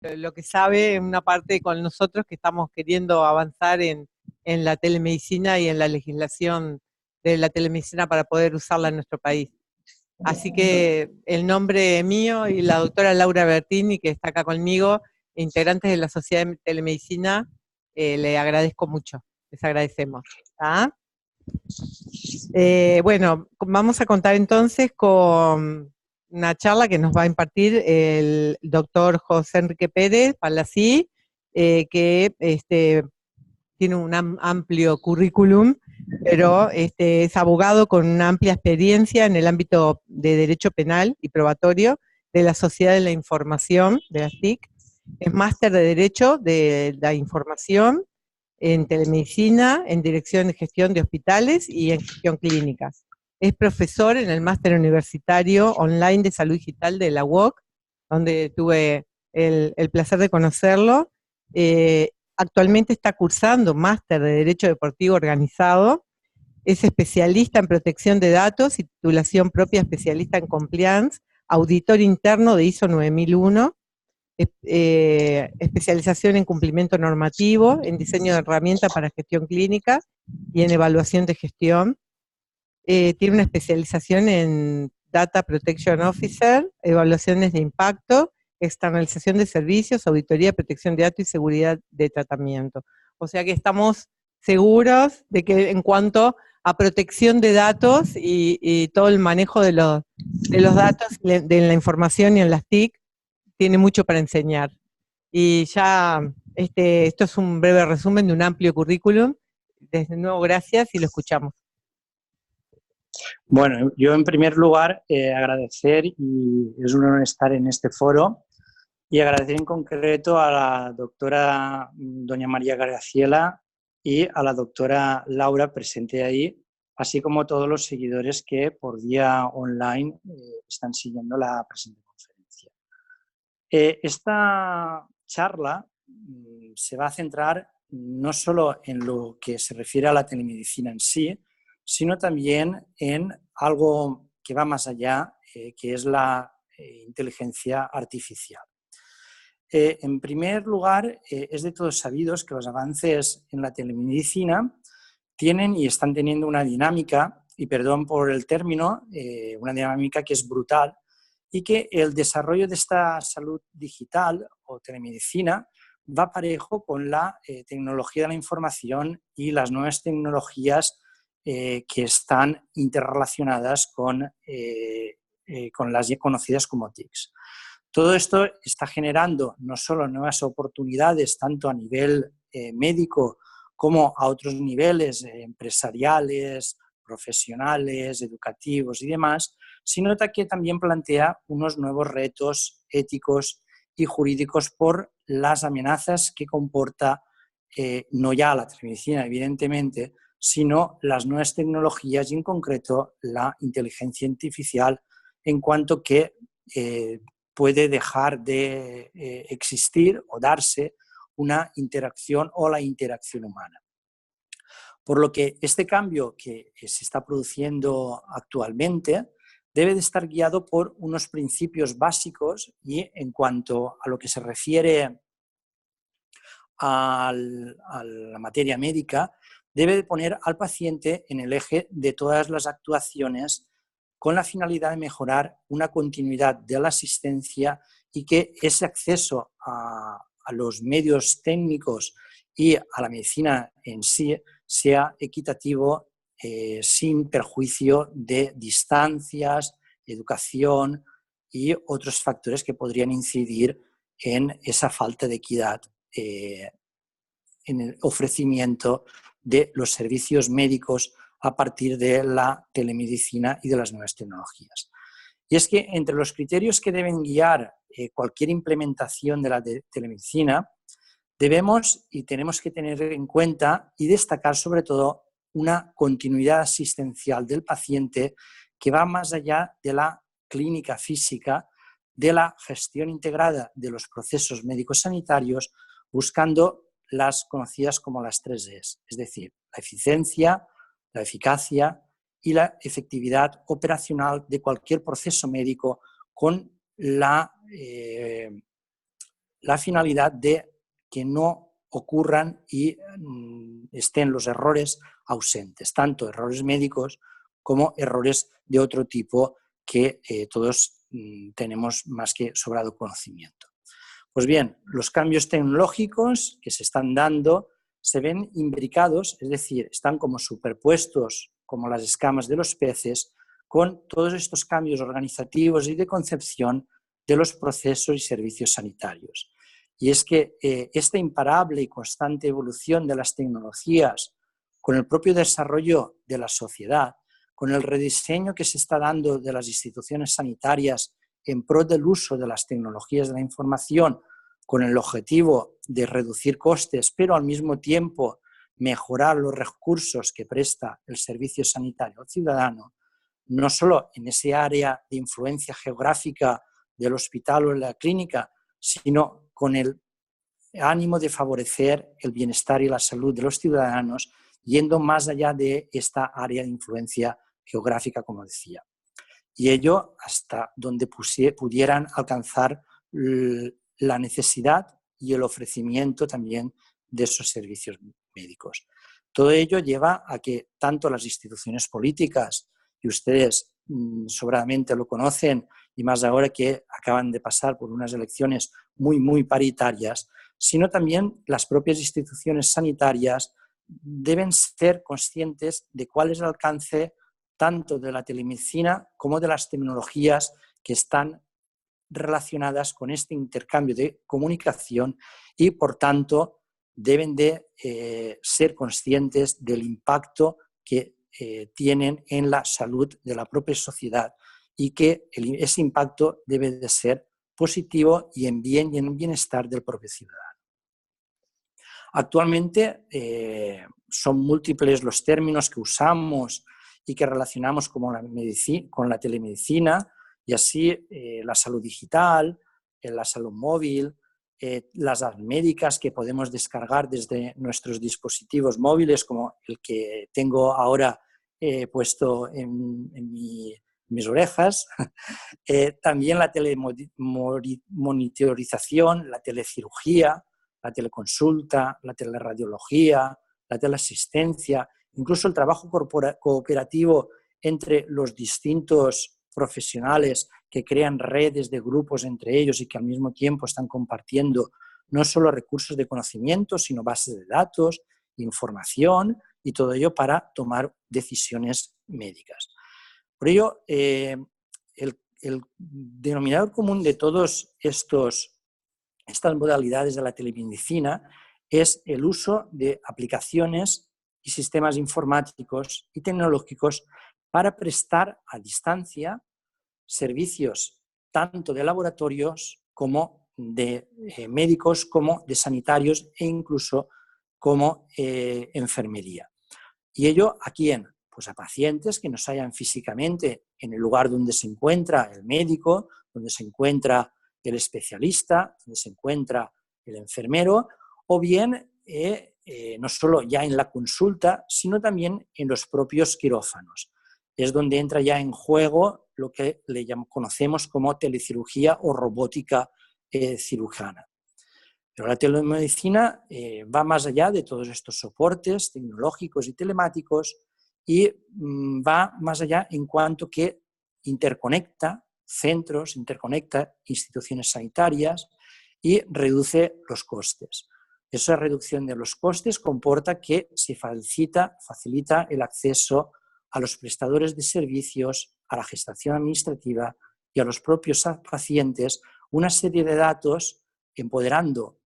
lo que sabe en una parte con nosotros que estamos queriendo avanzar en la telemedicina y en la legislación de la telemedicina para poder usarla en nuestro país. Así que el nombre mío y la doctora Laura Bertini, que está acá conmigo, integrantes de la Sociedad de Telemedicina, le agradezco mucho, les agradecemos. ¿Ah? Bueno, vamos a contar entonces con una charla que nos va a impartir el doctor José Enrique Pérez Palací, que tiene un amplio currículum, pero es abogado con una amplia experiencia en el ámbito de derecho penal y probatorio de la Sociedad de la Información, de la SIC. Es máster de Derecho de la Información en telemedicina, en dirección de gestión de hospitales y en gestión clínica. Es profesor en el máster universitario online de salud digital de la UOC, donde tuve el placer de conocerlo. Actualmente está cursando máster de Derecho Deportivo Organizado. Es especialista en protección de datos y titulación propia especialista en compliance, auditor interno de ISO 9001, especialización en cumplimiento normativo, en diseño de herramientas para gestión clínica y en evaluación de gestión. Tiene una especialización en Data Protection Officer, evaluaciones de impacto, externalización de servicios, auditoría, protección de datos y seguridad de tratamiento. O sea que estamos seguros de que en cuanto a protección de datos y todo el manejo de los datos, de la información y en las TIC, tiene mucho para enseñar. Y ya, esto es un breve resumen de un amplio currículum. Desde nuevo, gracias y lo escuchamos. Bueno, yo en primer lugar agradecer, y es un honor estar en este foro, y agradecer en concreto a la doctora doña María Graciela y a la doctora Laura presente ahí, así como todos los seguidores que por vía online están siguiendo la presente conferencia. Esta charla se va a centrar no solo en lo que se refiere a la telemedicina en sí, sino también en algo que va más allá, que es la inteligencia artificial. En primer lugar, es de todos sabidos que los avances en la telemedicina tienen y están teniendo una dinámica, y perdón por el término, una dinámica que es brutal, y que el desarrollo de esta salud digital o telemedicina va parejo con la tecnología de la información y las nuevas tecnologías que están interrelacionadas con las ya conocidas como TICs. Todo esto está generando no solo nuevas oportunidades, tanto a nivel médico como a otros niveles empresariales, profesionales, educativos y demás, sino que también plantea unos nuevos retos éticos y jurídicos por las amenazas que comporta no ya la telemedicina, evidentemente, sino las nuevas tecnologías y en concreto la inteligencia artificial, en cuanto que puede dejar de existir o darse una interacción o la interacción humana. Por lo que este cambio que se está produciendo actualmente debe de estar guiado por unos principios básicos y en cuanto a lo que se refiere a la materia médica, debe de poner al paciente en el eje de todas las actuaciones con la finalidad de mejorar una continuidad de la asistencia y que ese acceso a los medios técnicos y a la medicina en sí sea equitativo sin perjuicio de distancias, educación y otros factores que podrían incidir en esa falta de equidad en el ofrecimiento de los servicios médicos a partir de la telemedicina y de las nuevas tecnologías. Y es que entre los criterios que deben guiar cualquier implementación de la telemedicina, debemos y tenemos que tener en cuenta y destacar sobre todo una continuidad asistencial del paciente que va más allá de la clínica física, de la gestión integrada de los procesos médicos sanitarios, buscando las conocidas como las 3Es, es decir, la eficiencia, la eficacia y la efectividad operacional de cualquier proceso médico con la la finalidad de que no ocurran y estén los errores ausentes, tanto errores médicos como errores de otro tipo que todos tenemos más que sobrado conocimiento. Pues bien, los cambios tecnológicos que se están dando se ven imbricados, es decir, están como superpuestos, como las escamas de los peces, con todos estos cambios organizativos y de concepción de los procesos y servicios sanitarios. Y es que esta imparable y constante evolución de las tecnologías, con el propio desarrollo de la sociedad, con el rediseño que se está dando de las instituciones sanitarias en pro del uso de las tecnologías de la información, con el objetivo de reducir costes, pero al mismo tiempo mejorar los recursos que presta el servicio sanitario al ciudadano, no solo en ese área de influencia geográfica del hospital o de la clínica, sino con el ánimo de favorecer el bienestar y la salud de los ciudadanos, yendo más allá de esta área de influencia geográfica, como decía. Y ello hasta donde pudieran alcanzar la necesidad y el ofrecimiento también de esos servicios médicos. Todo ello lleva a que tanto las instituciones políticas, y ustedes sobradamente lo conocen, y más ahora que acaban de pasar por unas elecciones muy paritarias, sino también las propias instituciones sanitarias deben ser conscientes de cuál es el alcance tanto de la telemedicina como de las tecnologías que están relacionadas con este intercambio de comunicación y, por tanto, deben de ser conscientes del impacto que tienen en la salud de la propia sociedad y que ese impacto debe de ser positivo y en bien y en bienestar del propio ciudadano. Actualmente son múltiples los términos que usamos y que relacionamos con la telemedicina, y así la salud digital, la salud móvil, las apps médicas que podemos descargar desde nuestros dispositivos móviles, como el que tengo ahora puesto en mis orejas, también la telemonitorización, la telecirugía, la teleconsulta, la teleradiología, la teleasistencia, incluso el trabajo cooperativo entre los distintos profesionales que crean redes de grupos entre ellos y que al mismo tiempo están compartiendo no solo recursos de conocimiento, sino bases de datos, información y todo ello para tomar decisiones médicas. Por ello, el denominador común de todas estas modalidades de la telemedicina es el uso de aplicaciones y sistemas informáticos y tecnológicos para prestar a distancia servicios tanto de laboratorios como de médicos, como de sanitarios e incluso como enfermería. ¿Y ello a quién? Pues a pacientes que no se hallan físicamente en el lugar donde se encuentra el médico, donde se encuentra el especialista, donde se encuentra el enfermero, o bien no solo ya en la consulta, sino también en los propios quirófanos. Es donde entra ya en juego lo que conocemos como telecirugía o robótica cirujana. Pero la telemedicina va más allá de todos estos soportes tecnológicos y telemáticos y va más allá en cuanto que interconecta centros, interconecta instituciones sanitarias y reduce los costes. Esa reducción de los costes comporta que se facilita el acceso a los prestadores de servicios, a la gestación administrativa y a los propios pacientes una serie de datos empoderando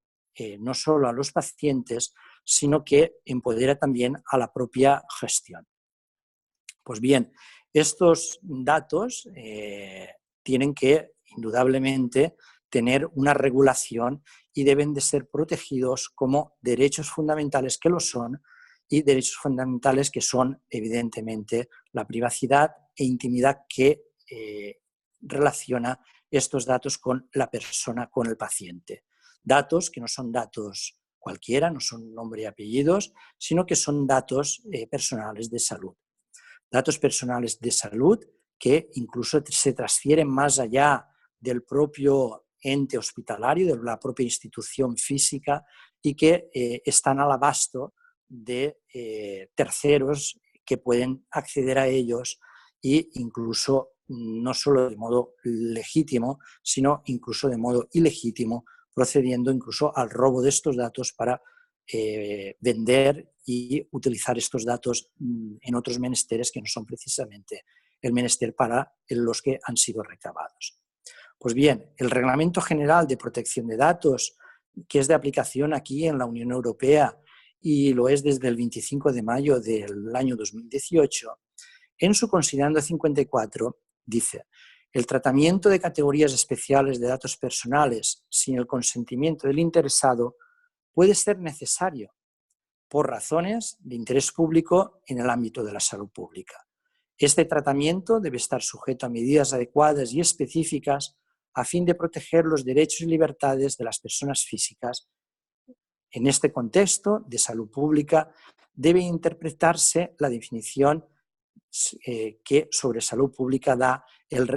no solo a los pacientes, sino que empodera también a la propia gestión. Pues bien, estos datos tienen que, indudablemente, tener una regulación y deben de ser protegidos como derechos fundamentales que lo son y derechos fundamentales que son, evidentemente, la privacidad e intimidad que relaciona estos datos con la persona, con el paciente. Datos que no son datos cualquiera, no son nombre y apellidos, sino que son datos personales de salud. Datos personales de salud que incluso se transfieren más allá del propio ente hospitalario, de la propia institución física, y que están al abasto de terceros que pueden acceder a ellos e incluso no solo de modo legítimo, sino incluso de modo ilegítimo, procediendo incluso al robo de estos datos para vender y utilizar estos datos en otros menesteres que no son precisamente el menester para los que han sido recabados. Pues bien, el Reglamento General de Protección de Datos, que es de aplicación aquí en la Unión Europea y lo es desde el 25 de mayo del año 2018, en su considerando 54 dice: el tratamiento de categorías especiales de datos personales sin el consentimiento del interesado puede ser necesario por razones de interés público en el ámbito de la salud pública. Este tratamiento debe estar sujeto a medidas adecuadas y específicas a fin de proteger los derechos y libertades de las personas físicas. En este contexto de salud pública debe interpretarse la definición que sobre salud pública da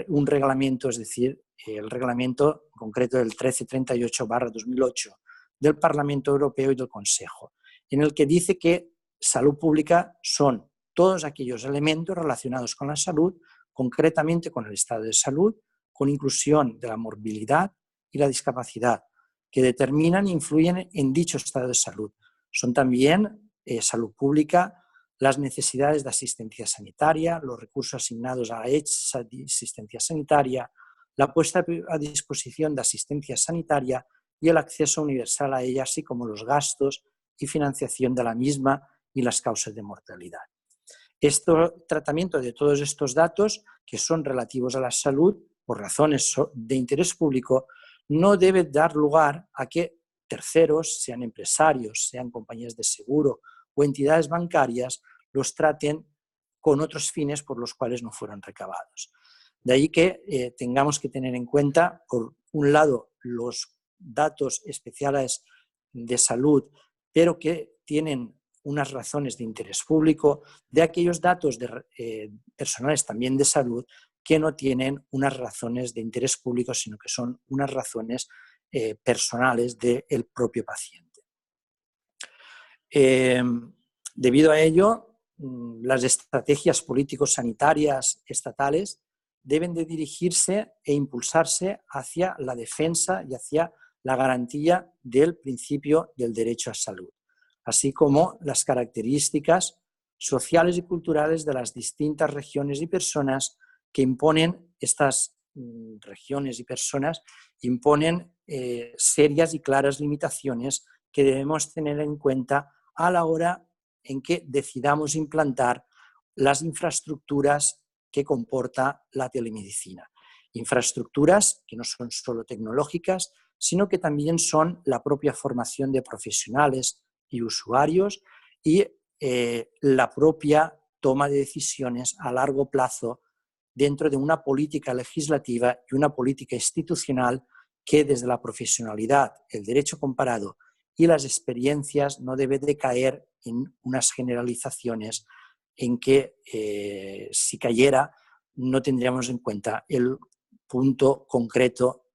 un reglamento, es decir, el reglamento en concreto del 1338/2008 del Parlamento Europeo y del Consejo, en el que dice que salud pública son todos aquellos elementos relacionados con la salud, concretamente con el estado de salud, con inclusión de la morbilidad y la discapacidad, que determinan e influyen en dicho estado de salud. Son también salud pública las necesidades de asistencia sanitaria, los recursos asignados a esa asistencia sanitaria, la puesta a disposición de asistencia sanitaria y el acceso universal a ella, así como los gastos y financiación de la misma y las causas de mortalidad. Este tratamiento de todos estos datos, que son relativos a la salud, por razones de interés público, no debe dar lugar a que terceros, sean empresarios, sean compañías de seguro o entidades bancarias, los traten con otros fines por los cuales no fueron recabados. De ahí que tengamos que tener en cuenta, por un lado, los datos especiales de salud, pero que tienen unas razones de interés público, de aquellos datos personales también de salud que no tienen unas razones de interés público, sino que son unas razones personales del propio paciente. Debido a ello, las estrategias político-sanitarias estatales deben de dirigirse e impulsarse hacia la defensa y hacia la garantía del principio del derecho a salud, así como las características sociales y culturales de las distintas regiones y personas que imponen estas regiones y personas, imponen serias y claras limitaciones que debemos tener en cuenta a la hora en que decidamos implantar las infraestructuras que comporta la telemedicina. Infraestructuras que no son solo tecnológicas, sino que también son la propia formación de profesionales y usuarios y la propia toma de decisiones a largo plazo dentro de una política legislativa y una política institucional que desde la profesionalidad, el derecho comparado y las experiencias no debe de caer en unas generalizaciones en que si cayera no tendríamos en cuenta el punto concreto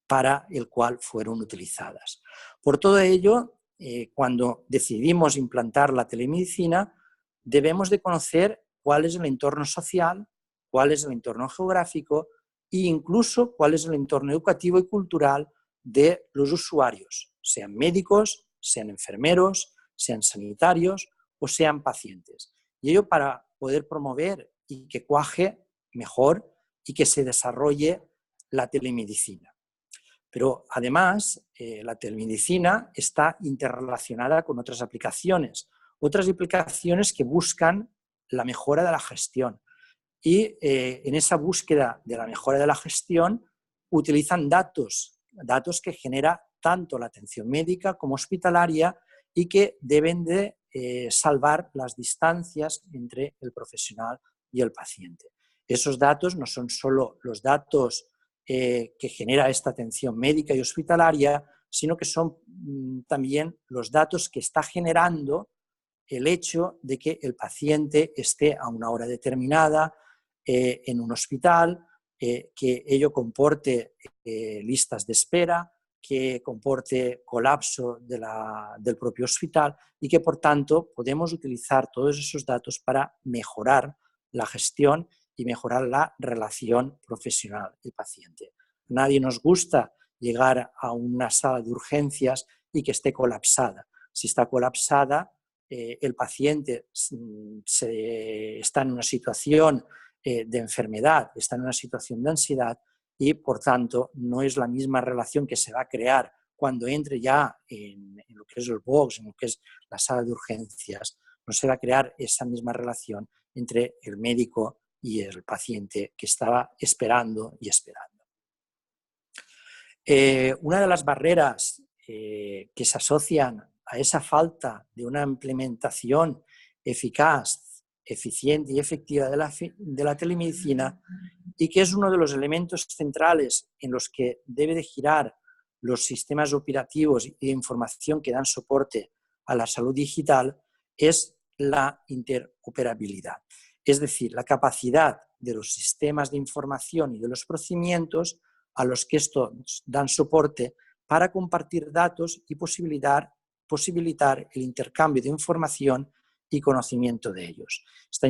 para el cual fueron utilizadas. Por todo ello, cuando decidimos implantar la telemedicina, debemos de conocer cuál es el entorno social, cuál es el entorno geográfico e incluso cuál es el entorno educativo y cultural de los usuarios, sean médicos, sean enfermeros, sean sanitarios o sean pacientes. Y ello para poder promover y que cuaje mejor y que se desarrolle la telemedicina. Pero además, la telemedicina está interrelacionada con otras aplicaciones que buscan la mejora de la gestión. Y en esa búsqueda de la mejora de la gestión utilizan datos que genera tanto la atención médica como hospitalaria y que deben de salvar las distancias entre el profesional y el paciente. Esos datos no son solo los datos que genera esta atención médica y hospitalaria, sino que son también los datos que está generando el hecho de que el paciente esté a una hora determinada en un hospital, que ello comporte listas de espera, que comporte colapso del propio hospital y que, por tanto, podemos utilizar todos esos datos para mejorar la gestión y mejorar la relación profesional del paciente. Nadie nos gusta llegar a una sala de urgencias y que esté colapsada. Si está colapsada, el paciente está en una situación de enfermedad, está en una situación de ansiedad y, por tanto, no es la misma relación que se va a crear cuando entre ya en lo que es el box, en lo que es la sala de urgencias. No se va a crear esa misma relación entre el médico y el paciente que estaba esperando y esperando. Una de las barreras que se asocian a esa falta de una implementación eficaz, eficiente y efectiva de la telemedicina, y que es uno de los elementos centrales en los que debe de girar los sistemas operativos y de información que dan soporte a la salud digital, es la interoperabilidad. Es decir, la capacidad de los sistemas de información y de los procedimientos a los que estos dan soporte para compartir datos y posibilitar el intercambio de información y conocimiento de ellos. Esta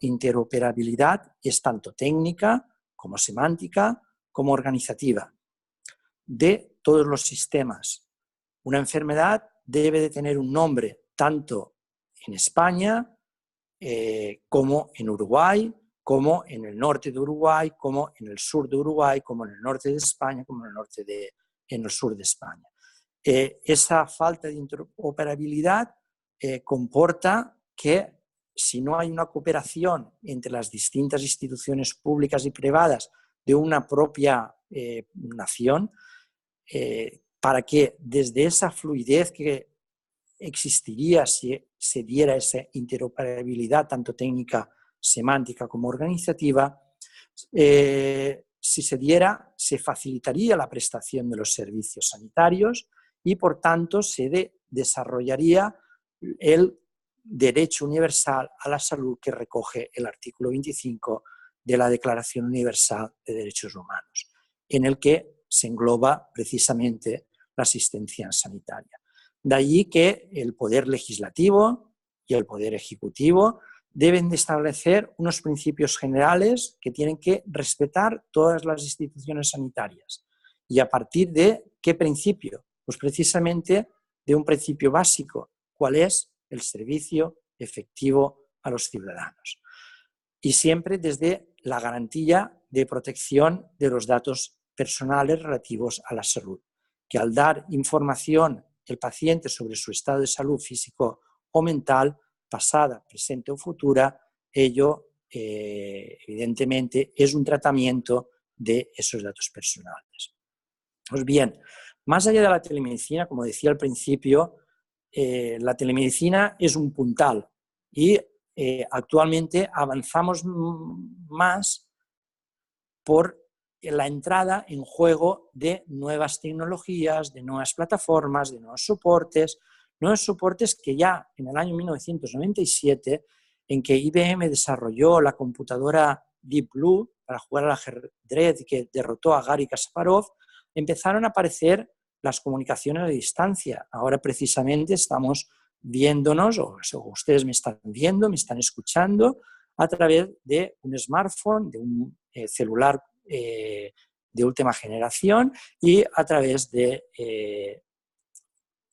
interoperabilidad es tanto técnica como semántica como organizativa de todos los sistemas. Una enfermedad debe de tener un nombre tanto en España como en Uruguay, como en el norte de Uruguay, como en el sur de Uruguay, como en el norte de España, como en el sur de España. Esa falta de interoperabilidad comporta que si no hay una cooperación entre las distintas instituciones públicas y privadas de una propia nación, para que desde esa fluidez que existiría si se diera esa interoperabilidad tanto técnica, semántica como organizativa, si se diera, se facilitaría la prestación de los servicios sanitarios y, por tanto, se desarrollaría el derecho universal a la salud que recoge el artículo 25 de la Declaración Universal de Derechos Humanos, en el que se engloba precisamente la asistencia sanitaria. De allí que el Poder Legislativo y el Poder Ejecutivo deben de establecer unos principios generales que tienen que respetar todas las instituciones sanitarias. ¿Y a partir de qué principio? Pues precisamente de un principio básico. ¿Cuál es? El servicio efectivo a los ciudadanos. Y siempre desde la garantía de protección de los datos personales relativos a la salud, que al dar información el paciente sobre su estado de salud físico o mental, pasada, presente o futura, ello evidentemente es un tratamiento de esos datos personales. Pues bien, más allá de la telemedicina, como decía al principio, la telemedicina es un puntal y actualmente avanzamos más por la entrada en juego de nuevas tecnologías, de nuevas plataformas, de nuevos soportes que ya en el año 1997, en que IBM desarrolló la computadora Deep Blue para jugar al ajedrez y que derrotó a Garry Kasparov, empezaron a aparecer las comunicaciones a distancia. Ahora precisamente estamos viéndonos, o ustedes me están viendo, me están escuchando, a través de un smartphone, de un celular de última generación y a través de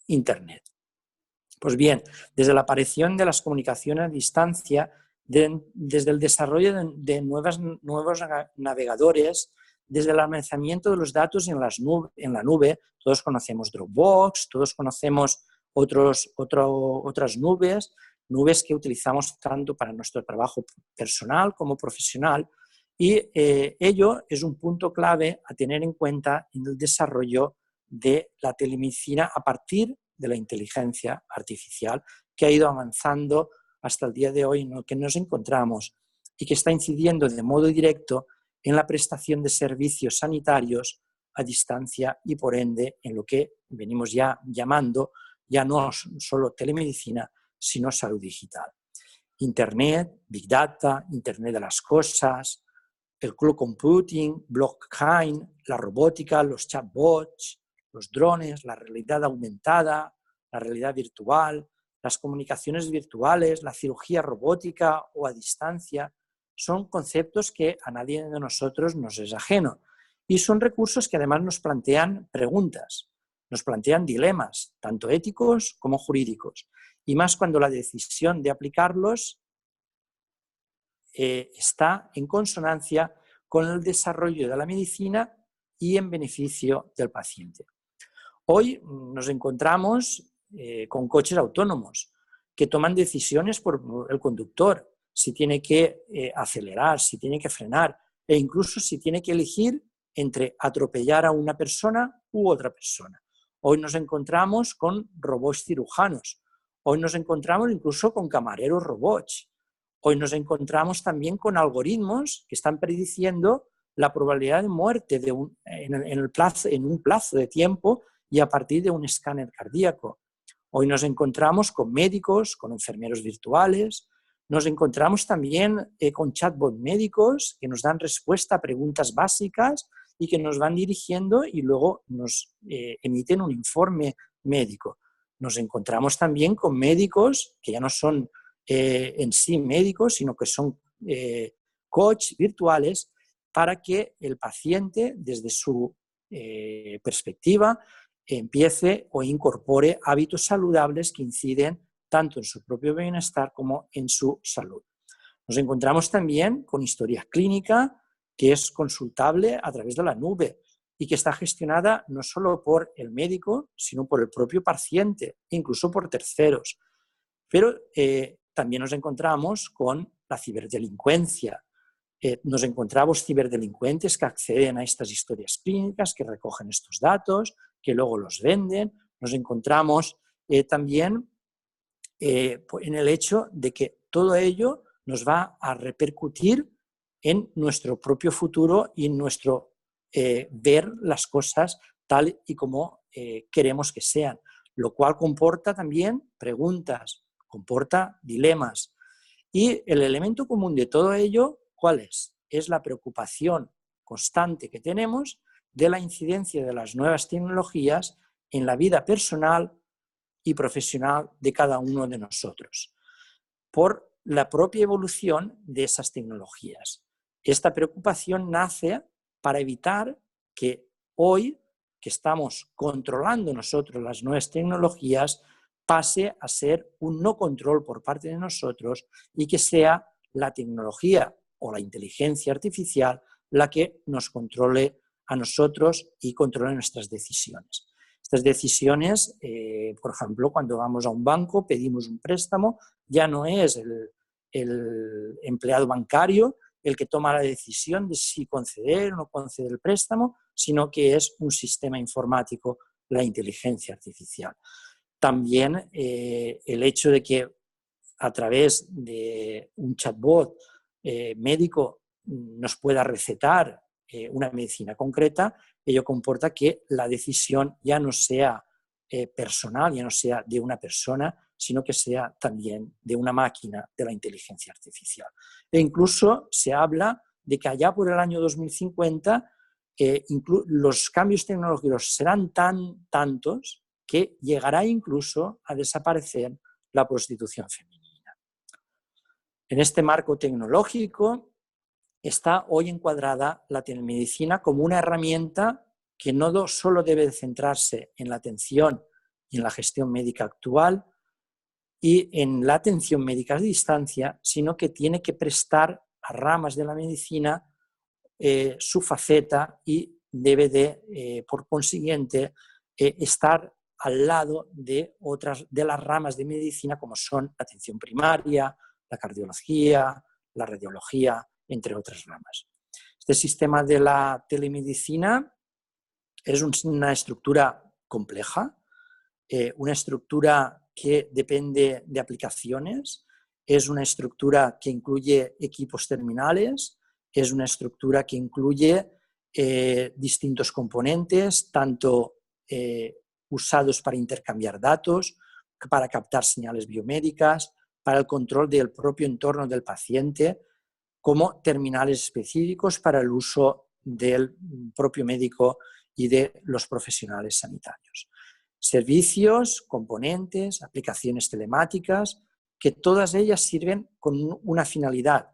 Internet. Pues bien, desde la aparición de las comunicaciones a distancia, desde el desarrollo de nuevos navegadores, desde el almacenamiento de los datos en la nube, todos conocemos Dropbox, todos conocemos otras nubes que utilizamos tanto para nuestro trabajo personal como profesional, y ello es un punto clave a tener en cuenta en el desarrollo de la telemedicina a partir de la inteligencia artificial que ha ido avanzando hasta el día de hoy en el que nos encontramos y que está incidiendo de modo directo en la prestación de servicios sanitarios a distancia y, por ende, en lo que venimos ya llamando ya no solo telemedicina, sino salud digital. Internet, Big Data, Internet de las cosas, el cloud computing, blockchain, la robótica, los chatbots, los drones, la realidad aumentada, la realidad virtual, las comunicaciones virtuales, la cirugía robótica o a distancia, son conceptos que a nadie de nosotros nos es ajeno. Y son recursos que además nos plantean preguntas, nos plantean dilemas, tanto éticos como jurídicos. Y más cuando la decisión de aplicarlos está en consonancia con el desarrollo de la medicina y en beneficio del paciente. Hoy nos encontramos con coches autónomos que toman decisiones por el conductor, si tiene que acelerar, si tiene que frenar e incluso si tiene que elegir entre atropellar a una persona u otra persona. Hoy nos encontramos con robots cirujanos, hoy nos encontramos incluso con camareros robots, hoy nos encontramos también con algoritmos que están prediciendo la probabilidad de muerte en un plazo de tiempo y a partir de un escáner cardíaco. Hoy nos encontramos con médicos, con enfermeros virtuales, nos encontramos también con chatbot médicos que nos dan respuesta a preguntas básicas y que nos van dirigiendo y luego nos emiten un informe médico. Nos encontramos también con médicos que ya no son en sí médicos, sino que son coach virtuales para que el paciente, desde su perspectiva, empiece o incorpore hábitos saludables que inciden tanto en su propio bienestar como en su salud. Nos encontramos también con historia clínica que es consultable a través de la nube y que está gestionada no solo por el médico, sino por el propio paciente, incluso por terceros. Pero también nos encontramos con la ciberdelincuencia. Nos encontramos ciberdelincuentes que acceden a estas historias clínicas, que recogen estos datos, que luego los venden. Nos encontramos también en el hecho de que todo ello nos va a repercutir en nuestro propio futuro y en nuestro ver las cosas tal y como queremos que sean, lo cual comporta también preguntas, comporta dilemas. Y el elemento común de todo ello, ¿cuál es? Es la preocupación constante que tenemos de la incidencia de las nuevas tecnologías en la vida personal y profesional de cada uno de nosotros, por la propia evolución de esas tecnologías. Esta preocupación nace para evitar que hoy, que estamos controlando nosotros las nuevas tecnologías, pase a ser un no control por parte de nosotros y que sea la tecnología o la inteligencia artificial la que nos controle a nosotros y controle nuestras decisiones. Estas decisiones, por ejemplo, cuando vamos a un banco, pedimos un préstamo, ya no es el empleado bancario el que toma la decisión de si conceder o no conceder el préstamo, sino que es un sistema informático, la inteligencia artificial. También el hecho de que a través de un chatbot médico nos pueda recetar una medicina concreta, ello comporta que la decisión ya no sea personal, ya no sea de una persona, sino que sea también de una máquina de la inteligencia artificial. E incluso se habla de que allá por el año 2050 los cambios tecnológicos serán tantos que llegará incluso a desaparecer la prostitución femenina. En este marco tecnológico está hoy encuadrada la telemedicina como una herramienta que no solo debe centrarse en la atención y en la gestión médica actual y en la atención médica a distancia, sino que tiene que prestar a ramas de la medicina su faceta y debe por consiguiente, estar al lado de otras de las ramas de medicina como son la atención primaria, la cardiología, la radiología, entre otras ramas. Este sistema de la telemedicina es una estructura compleja, una estructura que depende de aplicaciones, es una estructura que incluye equipos terminales, es una estructura que incluye distintos componentes, tanto usados para intercambiar datos, para captar señales biomédicas, para el control del propio entorno del paciente, como terminales específicos para el uso del propio médico y de los profesionales sanitarios. Servicios, componentes, aplicaciones telemáticas, que todas ellas sirven con una finalidad,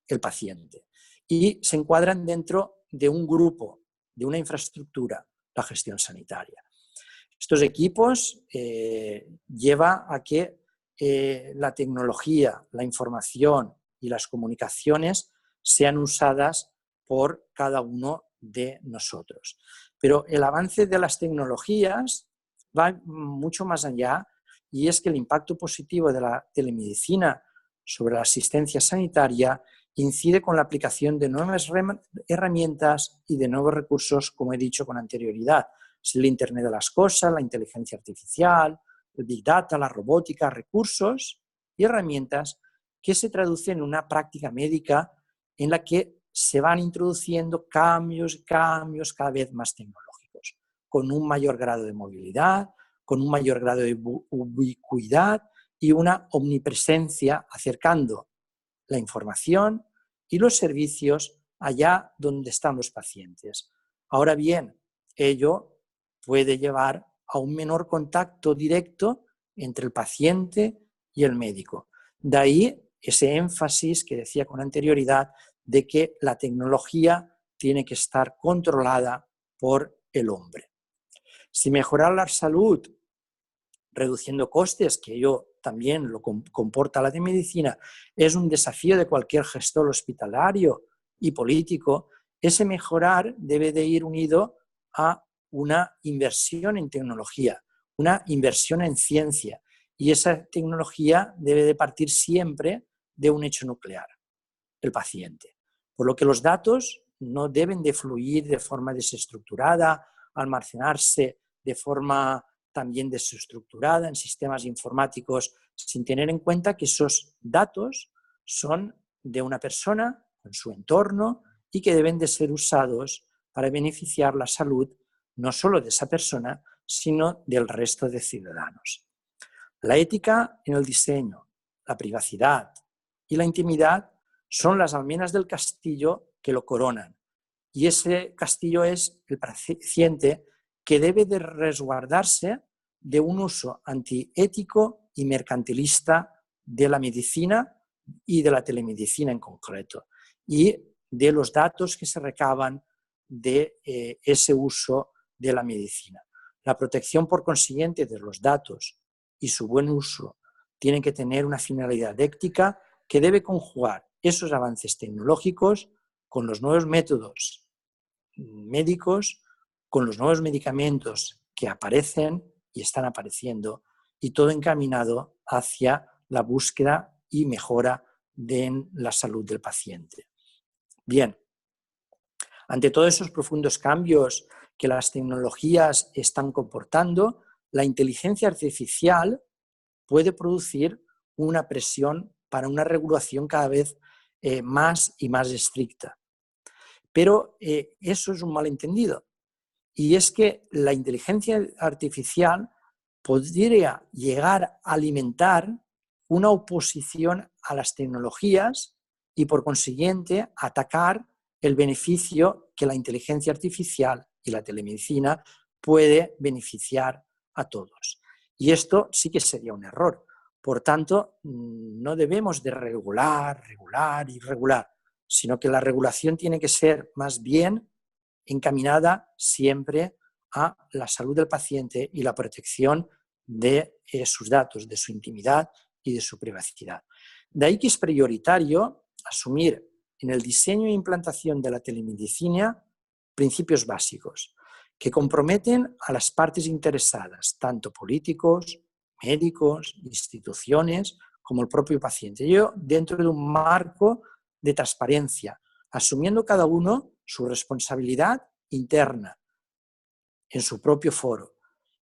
el paciente, y se encuadran dentro de un grupo, de una infraestructura, la gestión sanitaria. Estos equipos llevan a que la tecnología, la información y las comunicaciones sean usadas por cada uno de nosotros. Pero el avance de las tecnologías va mucho más allá, y es que el impacto positivo de la telemedicina sobre la asistencia sanitaria incide con la aplicación de nuevas herramientas y de nuevos recursos, como he dicho con anterioridad. Es el Internet de las cosas, la inteligencia artificial, el Big Data, la robótica, recursos y herramientas que se traducen en una práctica médica en la que se van introduciendo cambios cada vez más tecnológicos, con un mayor grado de movilidad, con un mayor grado de ubicuidad y una omnipresencia, acercando la información y los servicios allá donde están los pacientes. Ahora bien, ello puede llevar a un menor contacto directo entre el paciente y el médico. De ahí ese énfasis que decía con anterioridad de que la tecnología tiene que estar controlada por el hombre. Si mejorar la salud reduciendo costes, que ello también lo comporta la telemedicina, es un desafío de cualquier gestor hospitalario y político, ese mejorar debe de ir unido a una inversión en tecnología, una inversión en ciencia, y esa tecnología debe de partir siempre de un hecho nuclear, el paciente. Por lo que los datos no deben de fluir de forma desestructurada, almacenarse de forma también desestructurada en sistemas informáticos, sin tener en cuenta que esos datos son de una persona con su entorno y que deben de ser usados para beneficiar la salud no solo de esa persona, sino del resto de ciudadanos. La ética en el diseño, la privacidad y la intimidad son las almenas del castillo que lo coronan. Y ese castillo es el paciente, que debe de resguardarse de un uso antiético y mercantilista de la medicina y de la telemedicina en concreto, y de los datos que se recaban de ese uso de la medicina. La protección, por consiguiente, de los datos y su buen uso tienen que tener una finalidad ética que debe conjugar esos avances tecnológicos con los nuevos métodos médicos, con los nuevos medicamentos que aparecen y están apareciendo, y todo encaminado hacia la búsqueda y mejora de la salud del paciente. Bien, ante todos esos profundos cambios que las tecnologías están comportando, la inteligencia artificial puede producir una presión para una regulación cada vez más y más estricta. Pero eso es un malentendido. Y es que la inteligencia artificial podría llegar a alimentar una oposición a las tecnologías y, por consiguiente, atacar el beneficio que la inteligencia artificial y la telemedicina puede beneficiar a todos. Y esto sí que sería un error. Por tanto, no debemos de regular, sino que la regulación tiene que ser más bien encaminada siempre a la salud del paciente y la protección de sus datos, de su intimidad y de su privacidad. De ahí que es prioritario asumir en el diseño e implantación de la telemedicina principios básicos que comprometen a las partes interesadas, tanto políticos, médicos, instituciones, como el propio paciente. Ello dentro de un marco de transparencia, asumiendo cada uno su responsabilidad interna en su propio foro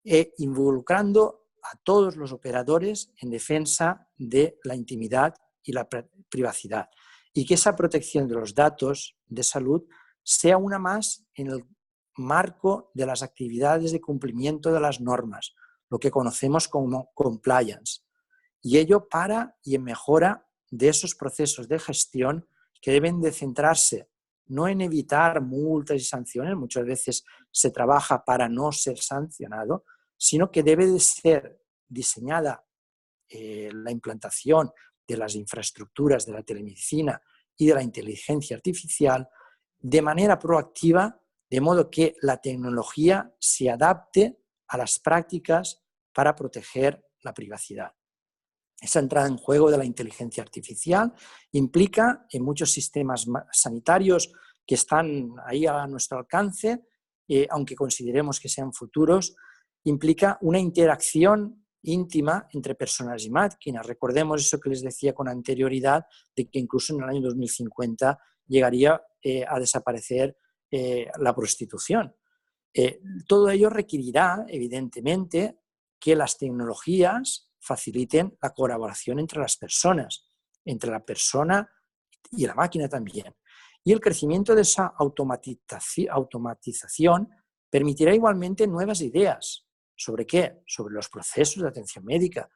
e involucrando a todos los operadores en defensa de la intimidad y la privacidad, y que esa protección de los datos de salud sea una más en el marco de las actividades de cumplimiento de las normas, lo que conocemos como compliance, y ello para y en mejora de esos procesos de gestión que deben de centrarse no en evitar multas y sanciones, muchas veces se trabaja para no ser sancionado, sino que debe de ser diseñada la implantación de las infraestructuras de la telemedicina y de la inteligencia artificial de manera proactiva, de modo que la tecnología se adapte a las prácticas para proteger la privacidad. Esa entrada en juego de la inteligencia artificial implica en muchos sistemas sanitarios que están ahí a nuestro alcance, aunque consideremos que sean futuros, implica una interacción íntima entre personas y máquinas. Recordemos eso que les decía con anterioridad, de que incluso en el año 2050 llegaría a desaparecer la prostitución. Todo ello requerirá, evidentemente, que las tecnologías faciliten la colaboración entre las personas, entre la persona y la máquina también. Y el crecimiento de esa automatización permitirá igualmente nuevas ideas. ¿Sobre qué? Sobre los procesos de atención médica.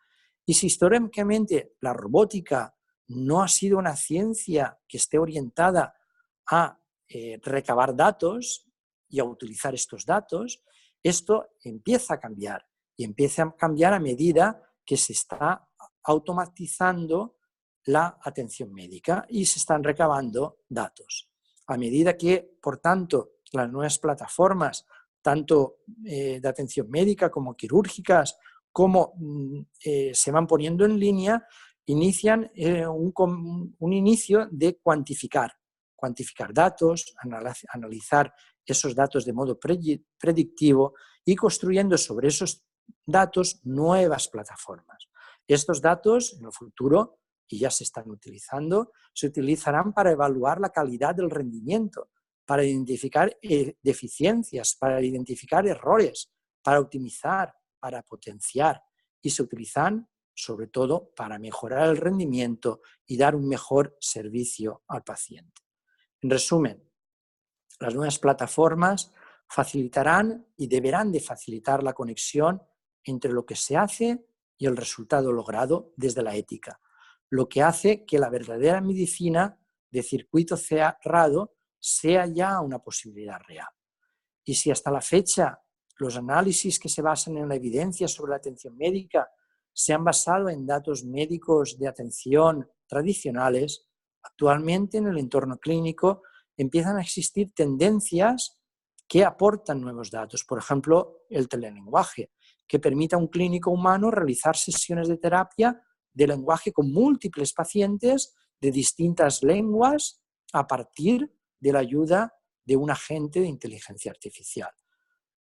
Y si históricamente la robótica no ha sido una ciencia que esté orientada a recabar datos y a utilizar estos datos, esto empieza a cambiar. Y empieza a cambiar a medida que se está automatizando la atención médica y se están recabando datos. A medida que, por tanto, las nuevas plataformas, tanto de atención médica como quirúrgicas, como se van poniendo en línea, inician un inicio de cuantificar datos, analizar esos datos de modo predictivo y construyendo sobre esos datos nuevas plataformas. Estos datos, en el futuro, y ya se están utilizando, se utilizarán para evaluar la calidad del rendimiento, para identificar deficiencias, para identificar errores, para optimizar, para potenciar, y se utilizan sobre todo para mejorar el rendimiento y dar un mejor servicio al paciente. En resumen, las nuevas plataformas facilitarán y deberán de facilitar la conexión entre lo que se hace y el resultado logrado desde la ética, lo que hace que la verdadera medicina de circuito cerrado sea ya una posibilidad real. Y si hasta la fecha los análisis que se basan en la evidencia sobre la atención médica se han basado en datos médicos de atención tradicionales, actualmente en el entorno clínico empiezan a existir tendencias que aportan nuevos datos. Por ejemplo, el telelenguaje, que permite a un clínico humano realizar sesiones de terapia de lenguaje con múltiples pacientes de distintas lenguas a partir de la ayuda de un agente de inteligencia artificial.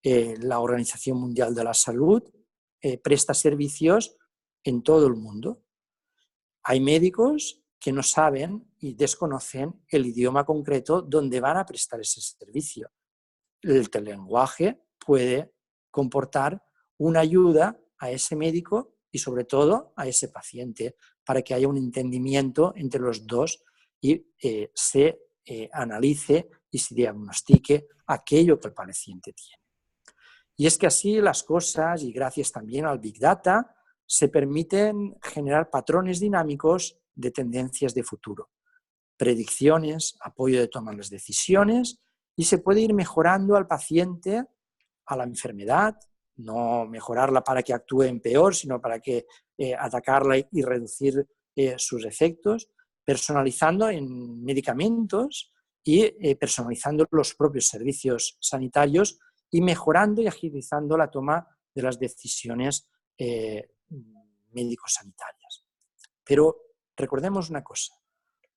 La Organización Mundial de la Salud presta servicios en todo el mundo. Hay médicos que no saben y desconocen el idioma concreto donde van a prestar ese servicio. El telelenguaje puede comportar una ayuda a ese médico y sobre todo a ese paciente para que haya un entendimiento entre los dos y se analice y se diagnostique aquello que el paciente tiene. Y es que así las cosas, y gracias también al Big Data, se permiten generar patrones dinámicos de tendencias de futuro, predicciones, apoyo de tomar las decisiones, y se puede ir mejorando al paciente, a la enfermedad, no mejorarla para que actúe en peor, sino para que atacarla y reducir sus efectos, personalizando en medicamentos y personalizando los propios servicios sanitarios y mejorando y agilizando la toma de las decisiones médico-sanitarias. Pero recordemos una cosa,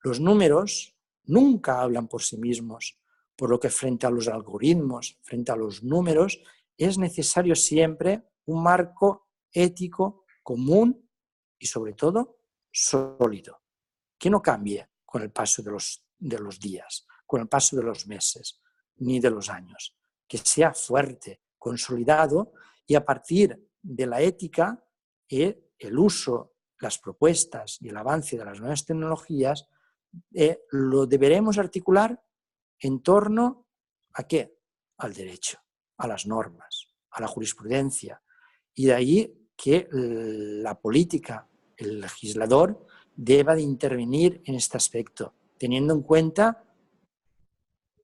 los números nunca hablan por sí mismos, por lo que frente a los algoritmos, frente a los números, es necesario siempre un marco ético común y sobre todo sólido, que no cambie con el paso de los días, con el paso de los meses, ni de los años, que sea fuerte, consolidado y a partir de la ética el uso, las propuestas y el avance de las nuevas tecnologías lo deberemos articular en torno ¿a qué? Al derecho, a las normas, a la jurisprudencia. Y de ahí que la política, el legislador, deba de intervenir en este aspecto, teniendo en cuenta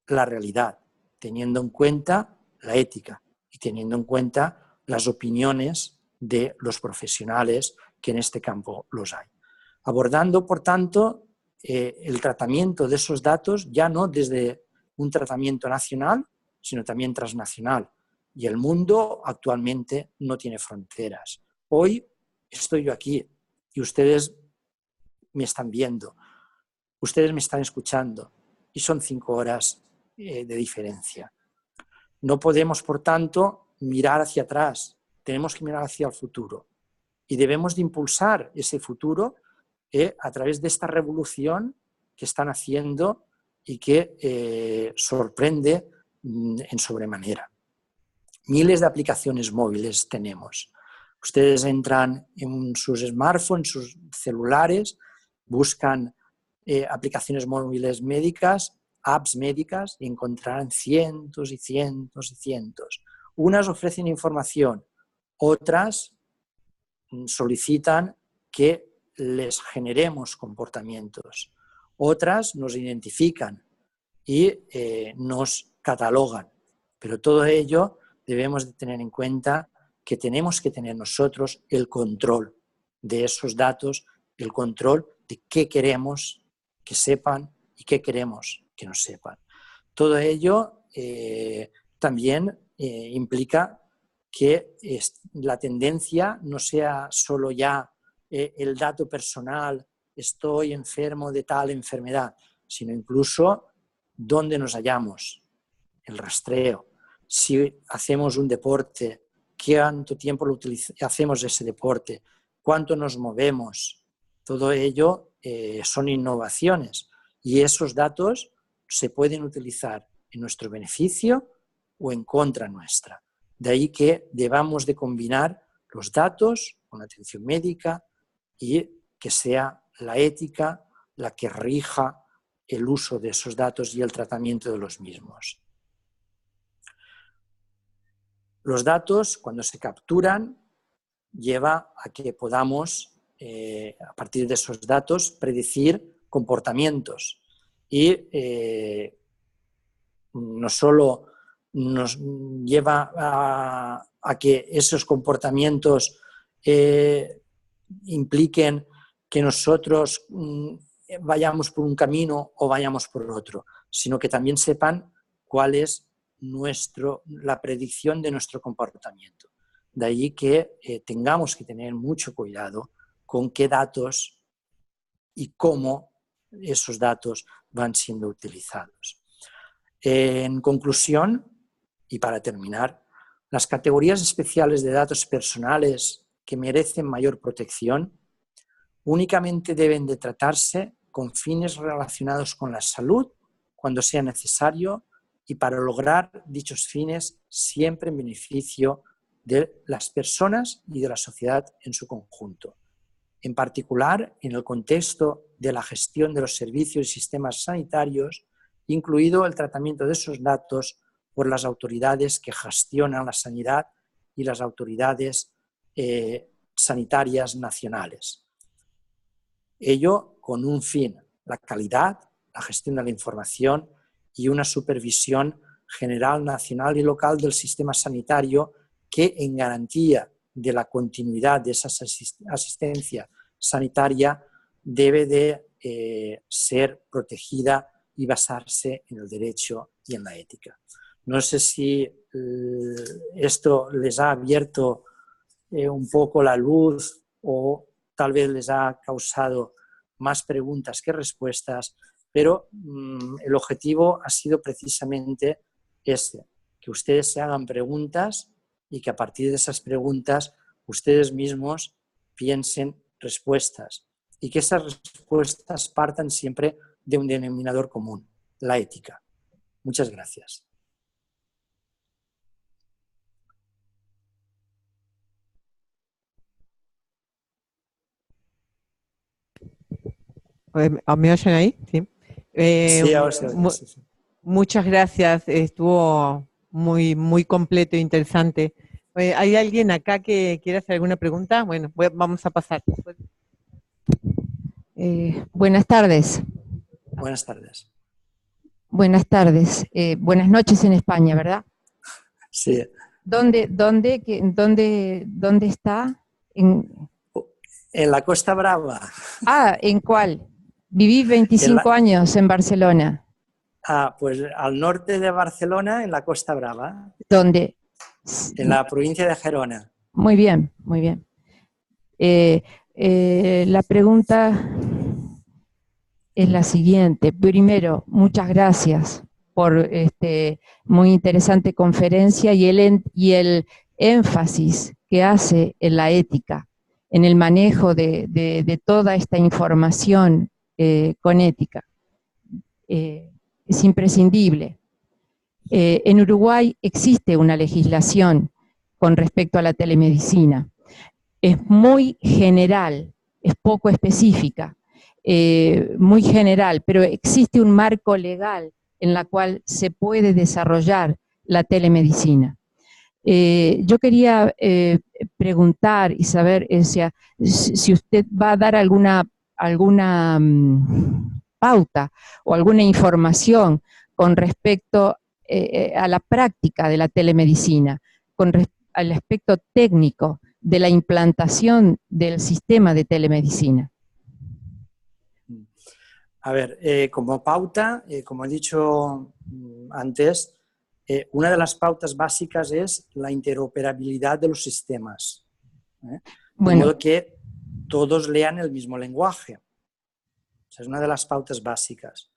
la realidad, teniendo en cuenta la ética y teniendo en cuenta las opiniones de los profesionales que en este campo los hay. Abordando, por tanto, el tratamiento de esos datos ya no desde un tratamiento nacional, sino también transnacional. Y el mundo actualmente no tiene fronteras. Hoy estoy yo aquí y ustedes me están viendo, ustedes me están escuchando y son 5 horas de diferencia. No podemos, por tanto, mirar hacia atrás, tenemos que mirar hacia el futuro y debemos de impulsar ese futuro a través de esta revolución que están haciendo y que sorprende en sobremanera. Miles de aplicaciones móviles tenemos. Ustedes entran en sus smartphones, sus celulares, buscan aplicaciones móviles médicas, apps médicas, y encontrarán cientos y cientos y cientos. Unas ofrecen información, otras solicitan que les generemos comportamientos, otras nos identifican y nos catalogan, pero todo ello debemos de tener en cuenta que tenemos que tener nosotros el control de esos datos, el control de qué queremos que sepan y qué queremos que nos sepan. Todo ello también implica que la tendencia no sea solo ya el dato personal, estoy enfermo de tal enfermedad, sino incluso dónde nos hallamos, el rastreo, si hacemos un deporte, cuánto tiempo hacemos ese deporte, cuánto nos movemos. Todo ello son innovaciones y esos datos se pueden utilizar en nuestro beneficio o en contra nuestra. De ahí que debamos de combinar los datos con la atención médica y que sea la ética la que rija el uso de esos datos y el tratamiento de los mismos. Los datos, cuando se capturan, lleva a que podamos, a partir de esos datos, predecir comportamientos y no solo nos lleva a que esos comportamientos impliquen que nosotros vayamos por un camino o vayamos por otro, sino que también sepan cuál es la predicción de nuestro comportamiento. De ahí que tengamos que tener mucho cuidado con qué datos y cómo esos datos van siendo utilizados. En conclusión, y para terminar, las categorías especiales de datos personales que merecen mayor protección únicamente deben de tratarse con fines relacionados con la salud cuando sea necesario y para lograr dichos fines siempre en beneficio de las personas y de la sociedad en su conjunto. En particular, en el contexto de la gestión de los servicios y sistemas sanitarios, incluido el tratamiento de esos datos por las autoridades que gestionan la sanidad y las autoridades sanitarias nacionales. Ello con un fin, la calidad, la gestión de la información y una supervisión general, nacional y local del sistema sanitario que, en garantía de la continuidad de esa asistencia sanitaria, debe de ser protegida y basarse en el derecho y en la ética. No sé si esto les ha abierto un poco la luz o tal vez les ha causado más preguntas que respuestas, pero el objetivo ha sido precisamente este, que ustedes se hagan preguntas y que a partir de esas preguntas ustedes mismos piensen respuestas y que esas respuestas partan siempre de un denominador común, la ética. Muchas gracias. ¿Me oyen ahí? Sí. Sí, ahora sí. Muchas gracias, estuvo muy, muy completo e interesante. ¿Hay alguien acá que quiera hacer alguna pregunta? Bueno, vamos a pasar. Buenas tardes. Buenas tardes. Buenas tardes. Buenas noches en España, ¿verdad? Sí. ¿Dónde está? En la Costa Brava. ¿En cuál? Viví En 25 años en Barcelona. Pues al norte de Barcelona, en la Costa Brava. ¿Dónde? En la provincia de Gerona. Muy bien, muy bien. La pregunta es la siguiente. Primero, muchas gracias por muy interesante conferencia y el énfasis que hace en la ética, en el manejo de toda esta información con ética. Es imprescindible. En Uruguay existe una legislación con respecto a la telemedicina. Es muy general, es poco específica, muy general, pero existe un marco legal en la cual se puede desarrollar la telemedicina. Yo quería preguntar y saber si usted va a dar alguna pauta o alguna información con respecto a la práctica de la telemedicina, al aspecto técnico de la implantación del sistema de telemedicina. A ver, como pauta, como he dicho antes, una de las pautas básicas es la interoperabilidad de los sistemas. De modo que todos lean el mismo lenguaje. Esa es una de las pautas básicas.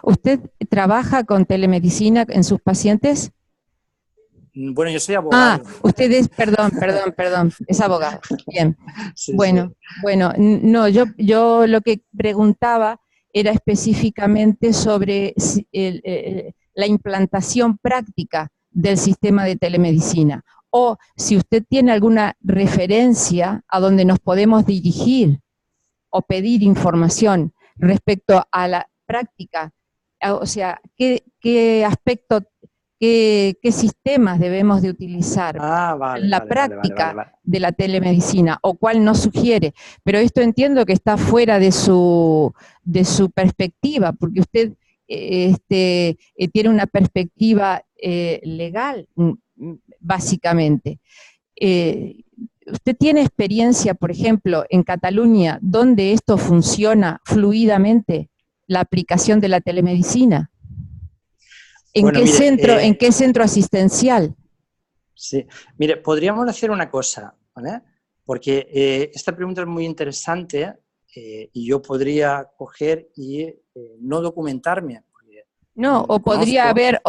¿Usted trabaja con telemedicina en sus pacientes? Bueno, yo soy abogado. Usted es, perdón, es abogado. Bien. Sí, bueno, no, yo lo que preguntaba era específicamente sobre la implantación práctica del sistema de telemedicina, o si usted tiene alguna referencia a donde nos podemos dirigir o pedir información respecto a la práctica, o sea, qué aspecto, qué sistemas debemos de utilizar en la práctica de la telemedicina, o cuál nos sugiere. Pero esto entiendo que está fuera de su perspectiva, porque usted tiene una perspectiva legal, básicamente. ¿Usted tiene experiencia, por ejemplo, en Cataluña, donde esto funciona fluidamente, la aplicación de la telemedicina? ¿En qué centro asistencial? Sí, mire, podríamos hacer una cosa, ¿vale? Porque esta pregunta es muy interesante y yo podría coger y no documentarme. No, o podría haber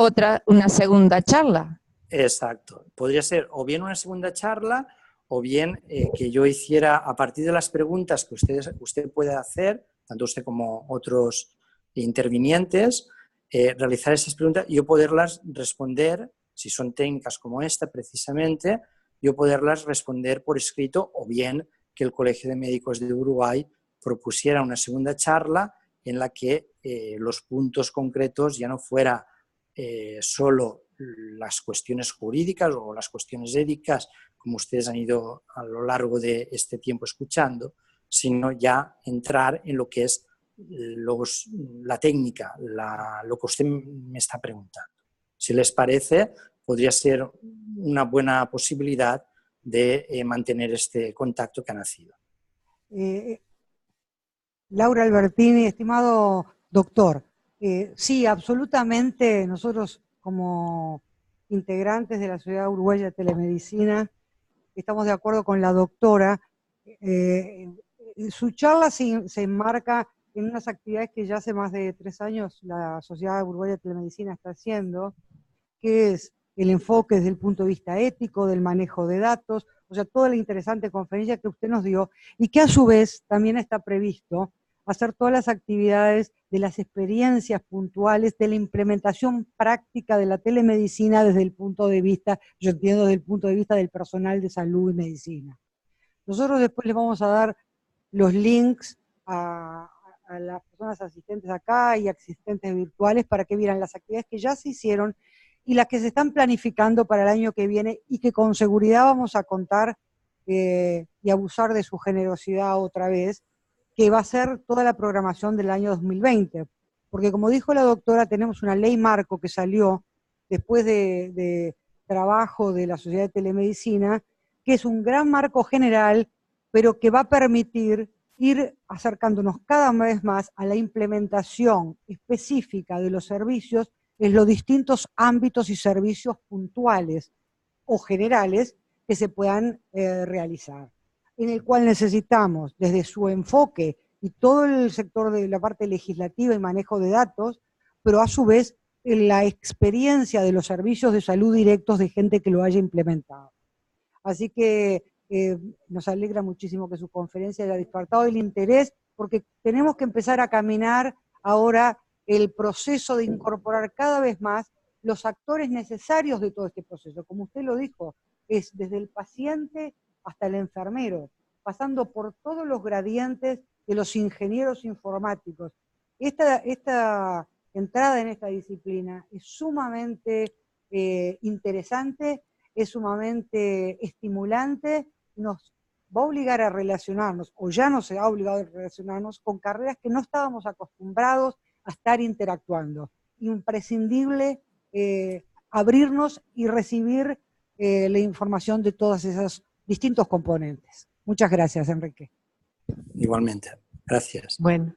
una segunda charla. Exacto, podría ser o bien una segunda charla o bien que yo hiciera, a partir de las preguntas que usted puede hacer, tanto usted como otros intervinientes, realizar esas preguntas y yo poderlas responder, si son técnicas como esta precisamente, yo poderlas responder por escrito, o bien que el Colegio de Médicos de Uruguay propusiera una segunda charla en la que los puntos concretos ya no fuera solo las cuestiones jurídicas o las cuestiones éticas, como ustedes han ido a lo largo de este tiempo escuchando, sino ya entrar en lo que es la técnica, lo que usted me está preguntando. Si les parece, podría ser una buena posibilidad de mantener este contacto que ha nacido. Laura Albertini, estimado doctor, sí, absolutamente nosotros como integrantes de la Sociedad Uruguaya de Telemedicina estamos de acuerdo con la doctora. Su charla se enmarca en unas actividades que ya hace más de 3 años la Sociedad Uruguaya de Telemedicina está haciendo, que es el enfoque desde el punto de vista ético, del manejo de datos, o sea, toda la interesante conferencia que usted nos dio, y que a su vez también está previsto hacer todas las actividades de las experiencias puntuales de la implementación práctica de la telemedicina desde el punto de vista, yo entiendo, desde el punto de vista del personal de salud y medicina. Nosotros después les vamos a dar los links a las personas asistentes acá y asistentes virtuales para que vieran las actividades que ya se hicieron y las que se están planificando para el año que viene y que con seguridad vamos a contar y abusar de su generosidad otra vez, que va a ser toda la programación del año 2020. Porque como dijo la doctora, tenemos una ley marco que salió después de trabajo de la Sociedad de Telemedicina, que es un gran marco general, pero que va a permitir ir acercándonos cada vez más a la implementación específica de los servicios en los distintos ámbitos y servicios puntuales o generales que se puedan realizar, en el cual necesitamos, desde su enfoque y todo el sector de la parte legislativa y manejo de datos, pero a su vez la experiencia de los servicios de salud directos de gente que lo haya implementado. Así que nos alegra muchísimo que su conferencia haya despertado el interés, porque tenemos que empezar a caminar ahora el proceso de incorporar cada vez más los actores necesarios de todo este proceso. Como usted lo dijo, es desde el paciente hasta el enfermero, pasando por todos los gradientes de los ingenieros informáticos. Esta entrada en esta disciplina es sumamente interesante, es sumamente estimulante, nos va a obligar a relacionarnos, o ya nos ha obligado a relacionarnos con carreras que no estábamos acostumbrados a estar interactuando. Imprescindible abrirnos y recibir la información de todos esos distintos componentes. Muchas gracias, Enrique. Igualmente, gracias. Bueno,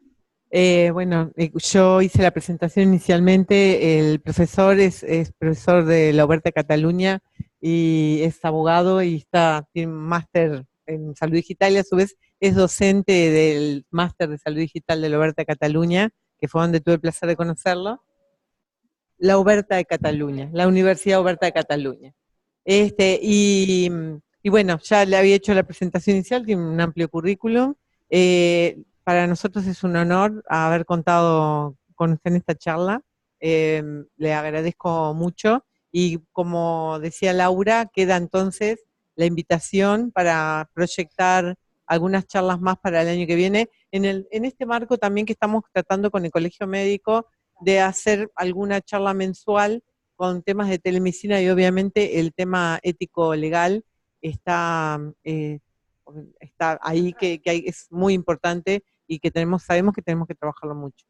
yo hice la presentación inicialmente. El profesor es profesor de la Oberta de Cataluña y es abogado y tiene un máster en salud digital y a su vez es docente del máster de salud digital de la Oberta de Cataluña, que fue donde tuve el placer de conocerlo. La Oberta de Cataluña, la Universidad Oberta de Cataluña. Y bueno, ya le había hecho la presentación inicial, tiene un amplio currículum. Para nosotros es un honor haber contado con usted en esta charla. Le agradezco mucho y como decía Laura, queda entonces la invitación para proyectar algunas charlas más para el año que viene. En este marco también que estamos tratando con el Colegio Médico de hacer alguna charla mensual con temas de telemedicina y obviamente el tema ético-legal está ahí, que es muy importante y que sabemos que tenemos que trabajarlo mucho.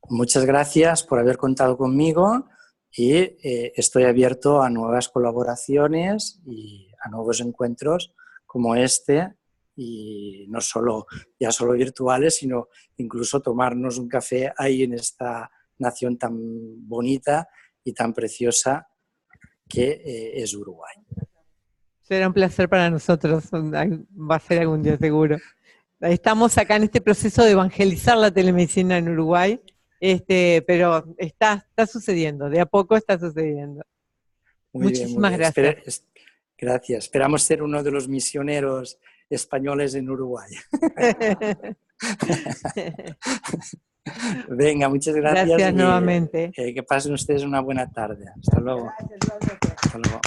Muchas gracias por haber contado conmigo y estoy abierto a nuevas colaboraciones y a nuevos encuentros como este, y no solo virtuales, sino incluso tomarnos un café ahí en esta nación tan bonita y tan preciosa que es Uruguay. Será un placer para nosotros, va a ser algún día seguro. Estamos acá en este proceso de evangelizar la telemedicina en Uruguay, pero está sucediendo, de a poco está sucediendo. Muchísimas gracias. Gracias. Esperamos ser uno de los misioneros españoles en Uruguay. Venga, muchas gracias. Gracias nuevamente. Que pasen ustedes una buena tarde. Hasta luego. Gracias. Hasta luego.